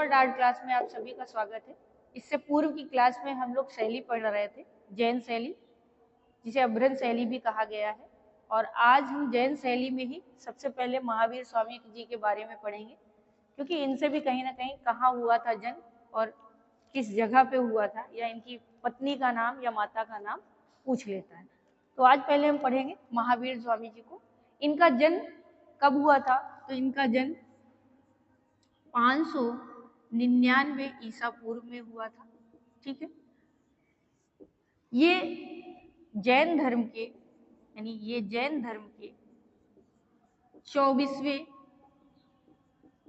Oxford art class में आप सभी का स्वागत है। इससे पूर्व की क्लास में हम लोग शैली पढ़ रहे थे, जैन शैली, जिसे अभ्रंश शैली भी कहा गया है। और आज हम जैन शैली में ही सबसे पहले महावीर स्वामी जी के बारे में पढ़ेंगे, क्योंकि इनसे भी कहीं ना कहीं कहाँ हुआ था जन्म और किस जगह पे हुआ था, या इनकी पत्नी का नाम या माता का नाम पूछ लेता है। तो आज पहले हम पढ़ेंगे महावीर स्वामी जी को। इनका जन्म कब हुआ था? तो इनका जन्म 599 ईसा पूर्व में हुआ था। ठीक है, ये जैन धर्म के 24वें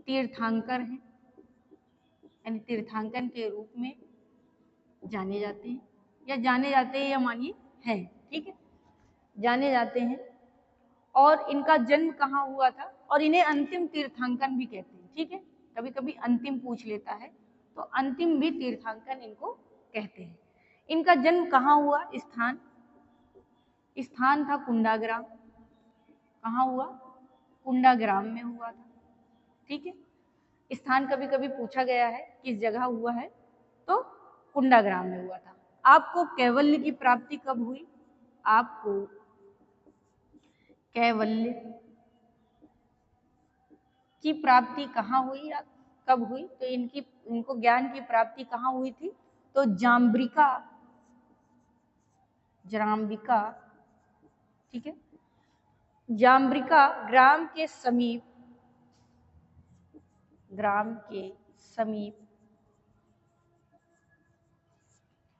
तीर्थंकर हैं, यानी तीर्थंकन के रूप में जाने जाते हैं, या मानिए हैं। ठीक है, जाने जाते हैं। और इनका जन्म कहाँ हुआ था, और इन्हें अंतिम तीर्थंकन भी कहते हैं। ठीक है, कभी कभी अंतिम पूछ लेता है, तो अंतिम भी तीर्थंकन इनको कहते हैं। इनका जन्म कहाँ हुआ? स्थान था कुंडाग्राम। कहाँ हुआ? कुंडाग्राम में हुआ था। ठीक है, स्थान कभी कभी पूछा गया है किस जगह हुआ है, तो कुंडाग्राम में हुआ था। आपको कैवल्य की प्राप्ति कब हुई? आपको कैवल्य की प्राप्ति कहाँ हुई या कब हुई? तो इनको ज्ञान की प्राप्ति कहाँ हुई थी? तो जाम्बिका, ठीक है, जाम्बिका ग्राम के समीप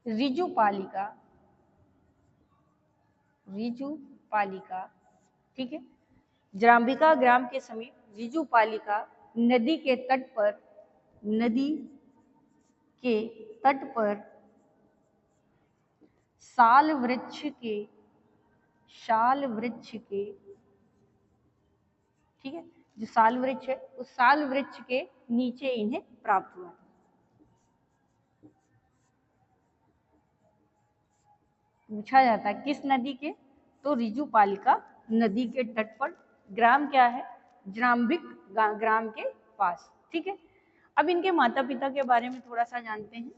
रिजुपालिका, ठीक है, जाम्बिका ग्राम के समीप रिजुपालिका नदी के तट पर शाल वृक्ष के, ठीक है, जो शाल वृक्ष है उस शाल वृक्ष के नीचे इन्हें प्राप्त हुआ। पूछा जाता है किस नदी के? तो रिजुपालिका नदी के तट पर। ग्राम क्या है? जाम्बिक ग्राम के पास। ठीक है, अब इनके माता पिता के बारे में थोड़ा सा जानते हैं।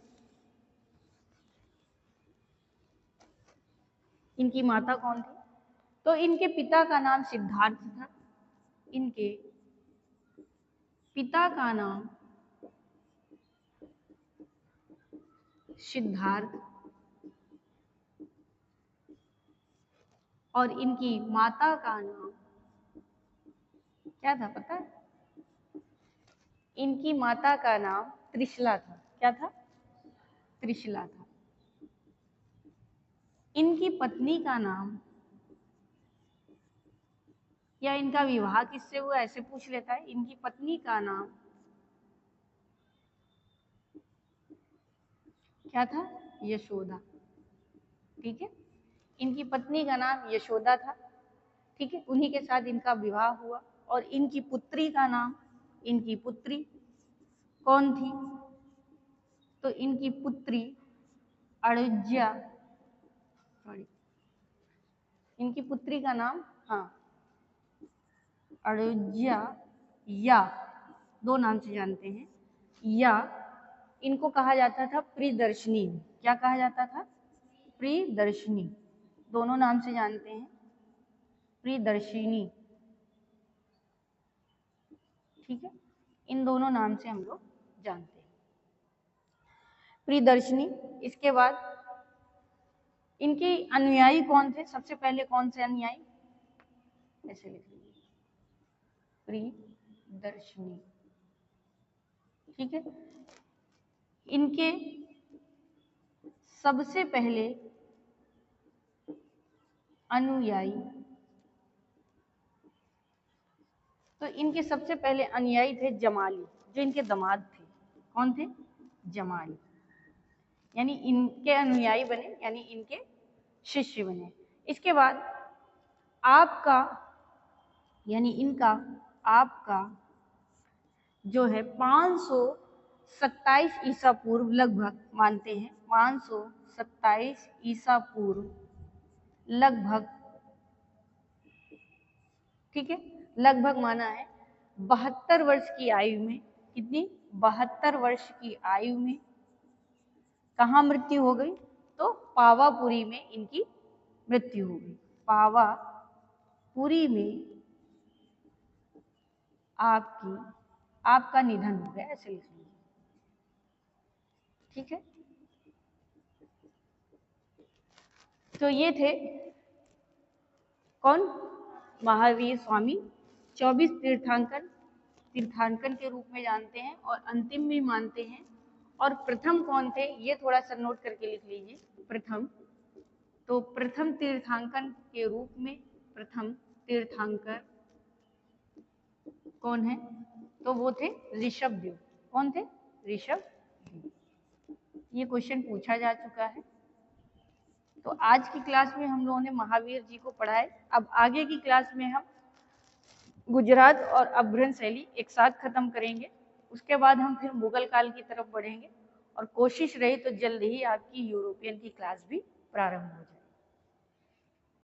इनकी माता कौन थी? तो इनके पिता का नाम सिद्धार्थ था। इनके पिता का नाम सिद्धार्थ, और इनकी माता का नाम क्या था पता है? इनकी माता का नाम त्रिशला था। क्या था? त्रिशला था। इनकी पत्नी का नाम, या इनका विवाह किससे हुआ ऐसे पूछ लेता है। इनकी पत्नी का नाम क्या था? यशोदा। ठीक है, इनकी पत्नी का नाम यशोदा था। ठीक है, उन्हीं के साथ इनका विवाह हुआ। और इनकी पुत्री कौन थी? तो इनकी पुत्री अड़ुज्या, इनकी पुत्री का नाम अड़ुज्या, या दो नाम से जानते हैं, या इनको कहा जाता था प्रियदर्शिनी। क्या कहा जाता था? प्रियदर्शिनी। दोनों नाम से जानते हैं, प्रियदर्शिनी। ठीक है, इन दोनों नाम से हम लोग जानते हैं, प्रियदर्शिनी। इसके बाद इनके अनुयायी कौन थे? सबसे पहले कौन से अनुयायी? ऐसे लिख लीजिए, प्रियदर्शिनी। ठीक है, इनके सबसे पहले अनुयायी, तो इनके सबसे पहले अनुयायी थे जमाली, जो इनके दामाद थे। कौन थे? जमाली। यानी इनके अनुयायी बने, यानी इनके शिष्य बने। इसके बाद आपका, यानी इनका आपका जो है 527 ईसा पूर्व लगभग मानते हैं, 527 ईसा पूर्व लगभग, ठीक है, लगभग माना है 72 वर्ष की आयु में। कितनी? 72 वर्ष की आयु में कहाँ मृत्यु हो गई? तो पावापुरी में इनकी मृत्यु हो गई। पावापुरी में आपका निधन हो गया, ऐसे लिख लीजिए। ठीक है, तो ये थे कौन? महावीर स्वामी। 24 तीर्थांकन के रूप में जानते हैं और अंतिम भी मानते हैं। और प्रथम कौन थे ये थोड़ा सा नोट करके लिख लीजिए। प्रथम, तो प्रथम तीर्थांकन के रूप में प्रथम तीर्थांकर कौन है? तो वो थे ऋषभदेव। कौन थे? ऋषभदेव। ये क्वेश्चन पूछा जा चुका है। तो आज की क्लास में हम लोगों ने महावीर जी को पढ़ा है। अब आगे की क्लास में हम गुजरात और अभ्रंश शैली एक साथ खत्म करेंगे। उसके बाद हम फिर मुगल काल की तरफ बढ़ेंगे और कोशिश रही तो जल्द ही आपकी यूरोपियन की क्लास भी प्रारंभ हो जाए।